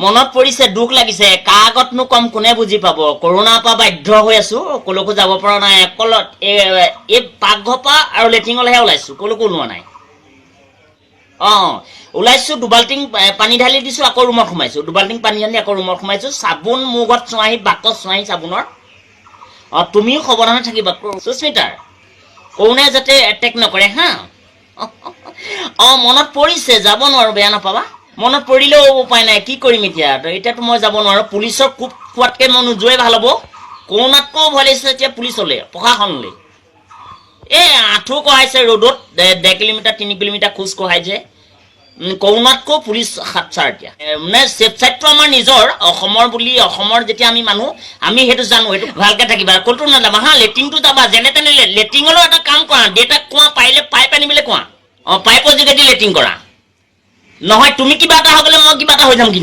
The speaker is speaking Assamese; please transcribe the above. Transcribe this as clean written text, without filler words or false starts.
মনত পৰিছে দুখ লাগিছে কাগতনো কম কোনে বুজি পাব কৰোনাৰ পৰা বাধ্য হৈ আছো কলৈকো যাব পৰা নাই অকলত এই পাকঘৰ পৰা আৰু লেট্ৰিনলৈহে ওলাইছো কলৈকো ওলোৱা নাই ওলাইছো দুবাল্টিং পানী ঢালি দিছো আকৌ ৰুমত সোমাইছো দুবাল্টিং পানী ঢালি আকৌ ৰুমত সোমাইছো চাবোন মোৰ ঘৰত চোৱাহি বাকচ চোৱাহি চাবোনৰ তুমিও সাৱধানে থাকিবা সুস্মিতাৰ কৰোনাই যাতে এটেক নকৰে হা মনত পৰিছে যাব নোৱাৰো বেয়া নাপাবা মনত পৰিলেও উপায় নাই কি কৰিম এতিয়াতো মই যাব নোৱাৰো পুলিচৰ কোপ খোৱাতকৈ মই নোযোৱাই ভাল হ'ব কৰোনাতকৈও ভয় লাগিছে এতিয়া পুলিচলৈ প্ৰশাসনলৈ এই আঁঠু কঢ়াইছে ৰ'দত 1.5 কিলোমিটাৰ 3 কিলোমিটাৰ খোজ কঢ়াইছে কৰোনাতকৈ পুলিচ সাতচাৰ এতিয়া মানে ছেফ চাইডটো আমাৰ নিজৰ অসমৰ বুলি অসমৰ যেতিয়া আমি মানুহ আমি সেইটো জানো সেইটো ভালকে থাকিবা ক'তো নাযাবা হা লেট্ৰিনটো যাবা যেনে তেনে লেট্ৰিনৰো এটা কাম কৰা দেউতাক কোৱা পাৰিলে পাইপ আনিবলৈ কোৱা পাইপৰ যোগেদি লেট্ৰিন কৰা নহয় তুমি কিবা এটা হৈ গ'লে মই কিবা এটা হৈ যাম কিন্তু